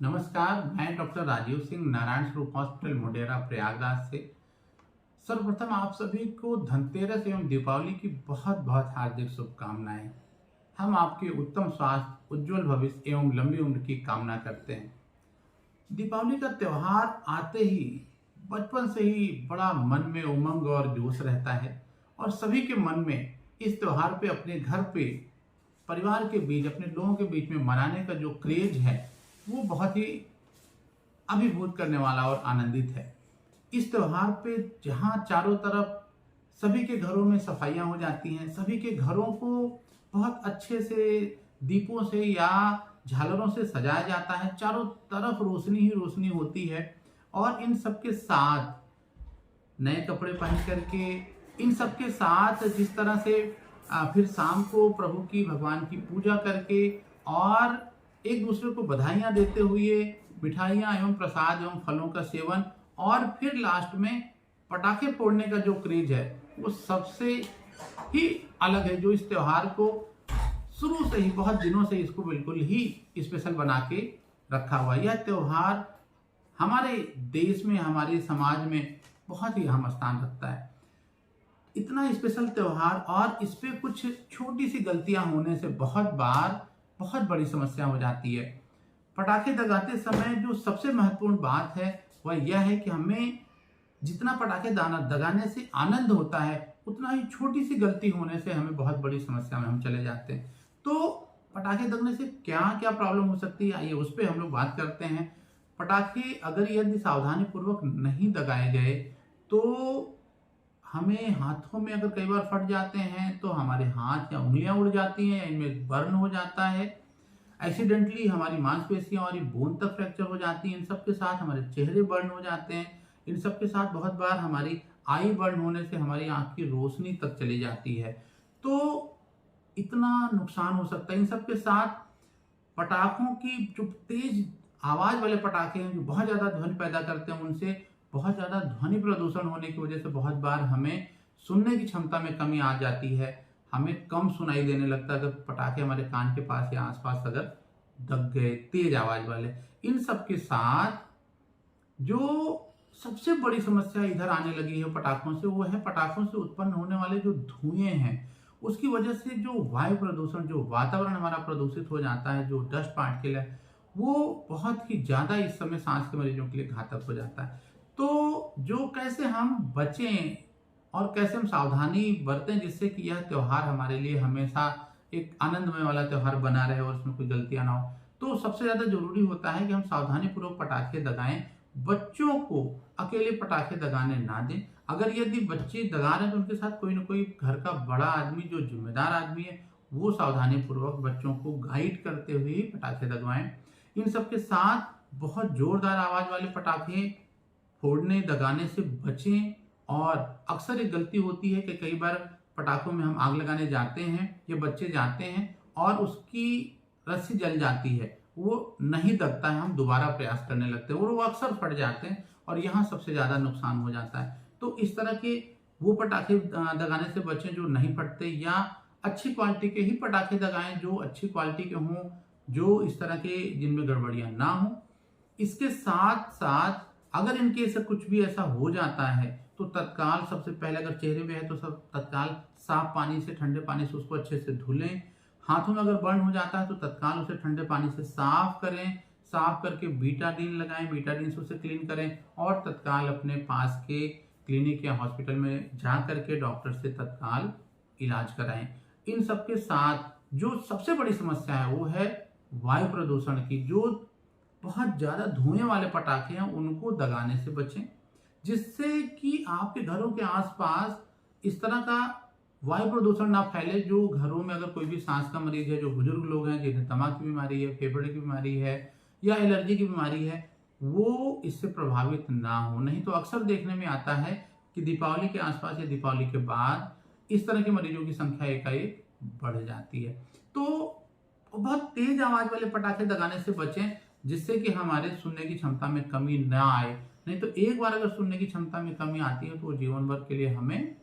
नमस्कार, मैं डॉक्टर राजीव सिंह नारायण स्वरूप हॉस्पिटल मोढेरा प्रयागराज से। सर्वप्रथम आप सभी को धनतेरस एवं दीपावली की बहुत बहुत हार्दिक शुभकामनाएं। हम आपके उत्तम स्वास्थ्य, उज्जवल भविष्य एवं लंबी उम्र की कामना करते हैं। दीपावली का त्योहार आते ही बचपन से ही बड़ा मन में उमंग और जोश रहता है और सभी के मन में इस त्योहार पे अपने घर पे परिवार के बीच, अपने लोगों के बीच में मनाने का जो क्रेज है वो बहुत ही अभिभूत करने वाला और आनंदित है। इस त्योहार पे जहाँ चारों तरफ सभी के घरों में सफाइयाँ हो जाती हैं, सभी के घरों को बहुत अच्छे से दीपों से या झालरों से सजाया जाता है, चारों तरफ रोशनी ही रोशनी होती है और इन सबके साथ नए कपड़े पहन करके, इन सबके साथ जिस तरह से फिर शाम को प्रभु की, भगवान की पूजा करके और एक दूसरे को बधाइयाँ देते हुए मिठाइयाँ एवं प्रसाद एवं फलों का सेवन और फिर लास्ट में पटाखे फोड़ने का जो क्रेज है वो सबसे ही अलग है, जो इस त्योहार को शुरू से ही बहुत दिनों से इसको बिल्कुल ही स्पेशल बना के रखा हुआ है। यह त्योहार हमारे देश में, हमारे समाज में बहुत ही अहम स्थान रखता है। इतना स्पेशल त्योहार और इस पे कुछ छोटी सी गलतियां होने से बहुत बार बहुत बड़ी समस्या हो जाती है। पटाखे दगाते समय जो सबसे महत्वपूर्ण बात है वह यह है कि हमें जितना पटाखे दगाने से आनंद होता है उतना ही छोटी सी गलती होने से हमें बहुत बड़ी समस्या में हम चले जाते हैं। तो पटाखे दगने से क्या क्या प्रॉब्लम हो सकती है, आइए उस पर हम लोग बात करते हैं। पटाखे अगर यदि सावधानी पूर्वक नहीं दगाए गए तो हमें हाथों में अगर कई बार फट जाते हैं तो हमारे हाथ या उंगलियां उड़ जाती हैं, इनमें बर्न हो जाता है, एक्सीडेंटली हमारी मांसपेशियां और बोन तक फ्रैक्चर हो जाती हैं। इन सब के साथ हमारे चेहरे बर्न हो जाते हैं। इन सब के साथ बहुत बार हमारी आई बर्न होने से हमारी आंख की रोशनी तक चली जाती है। तो इतना नुकसान हो सकता है। इन सब के साथ पटाखों की जो तेज आवाज वाले पटाखे हैं जो बहुत ज्यादा ध्वनि पैदा करते हैं, उनसे बहुत ज्यादा ध्वनि प्रदूषण होने की वजह से बहुत बार हमें सुनने की क्षमता में कमी आ जाती है, हमें कम सुनाई देने लगता है अगर पटाखे हमारे कान के पास या आसपास अगर दग गए तेज आवाज वाले। इन सब के साथ जो सबसे बड़ी समस्या इधर आने लगी है पटाखों से, वो है पटाखों से उत्पन्न होने वाले जो धुएं हैं उसकी वजह से जो वायु प्रदूषण, जो वातावरण हमारा प्रदूषित हो जाता है, जो डस्ट पार्टिकल है वो बहुत ही ज्यादा इस समय सांस के मरीजों के लिए घातक हो जाता है। तो जो कैसे हम बचें और कैसे हम सावधानी बरतें जिससे कि यह त्योहार हमारे लिए हमेशा एक आनंदमय वाला त्योहार बना रहे और उसमें कोई गलतियां ना हो, तो सबसे ज्यादा जरूरी होता है कि हम सावधानी पूर्वक पटाखे दगाएं। बच्चों को अकेले पटाखे दगाने ना दें। अगर यदि बच्चे दगा रहे हैं तो उनके साथ कोई ना कोई घर का बड़ा आदमी, जो जिम्मेदार आदमी है, वो सावधानी पूर्वक बच्चों को गाइड करते हुए ही पटाखे दगवाएं। इन सबके साथ बहुत जोरदार आवाज वाले पटाखे फोड़ने दगाने से बचें। और अक्सर एक गलती होती है कि कई बार पटाखों में हम आग लगाने जाते हैं या बच्चे जाते हैं और उसकी रस्सी जल जाती है, वो नहीं दगता है, हम दोबारा प्रयास करने लगते हैं और वो अक्सर फट जाते हैं और यहाँ सबसे ज्यादा नुकसान हो जाता है। तो इस तरह के वो पटाखे दगाने से बचें जो नहीं फटते, या अच्छी क्वालिटी के ही पटाखे दगाएं जो अच्छी क्वालिटी के हों, जो इस तरह के जिनमें गड़बड़ियां ना हो। इसके साथ साथ अगर इनके से कुछ भी ऐसा हो जाता है तो तत्काल सबसे पहले अगर चेहरे में है तो सब तत्काल साफ पानी से, ठंडे पानी से उसको अच्छे से धुलें। हाथों में अगर बर्न हो जाता है तो तत्काल उसे ठंडे पानी से साफ करें, साफ करके बीटाडीन लगाएं, बीटाडीन से उसे क्लीन करें और तत्काल अपने पास के क्लिनिक या हॉस्पिटल में जा करके डॉक्टर से तत्काल इलाज कराएं। इन सबके साथ जो सबसे बड़ी समस्या है वो है वायु प्रदूषण की। जो बहुत ज्यादा धुएं वाले पटाखे हैं उनको दगाने से बचें, जिससे कि आपके घरों के आसपास इस तरह का वायु प्रदूषण ना फैले। जो घरों में अगर कोई भी सांस का मरीज है, जो बुजुर्ग लोग हैं जिन्हें दमा की बीमारी है, फेफड़े की बीमारी है या एलर्जी की बीमारी है, वो इससे प्रभावित ना हो। नहीं तो अक्सर देखने में आता है कि दीपावली के आसपास या दीपावली के बाद इस तरह के मरीजों की संख्या एकाएक बढ़ जाती है। तो बहुत तेज आवाज वाले पटाखे दगाने से बचें जिससे कि हमारे सुनने की क्षमता में कमी ना आए। नहीं तो एक बार अगर सुनने की क्षमता में कमी आती है तो वो जीवन भर के लिए हमें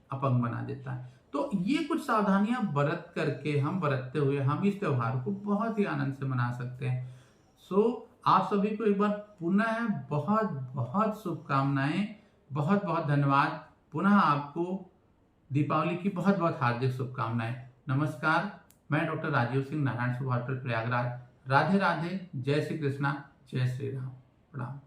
अपंग बना देता है। तो ये कुछ सावधानियां बरतते हुए हम इस त्योहार को बहुत ही आनंद से मना सकते हैं। सो आप सभी को एक बार पुनः बहुत बहुत शुभकामनाएं, बहुत बहुत धन्यवाद। पुनः आपको दीपावली की बहुत बहुत हार्दिक शुभकामनाएं। नमस्कार, मैं डॉक्टर राजीव सिंह, नारायण हॉस्पिटल प्रयागराज। राधे राधे, जय श्री कृष्णा, जय श्री राम, प्रणाम।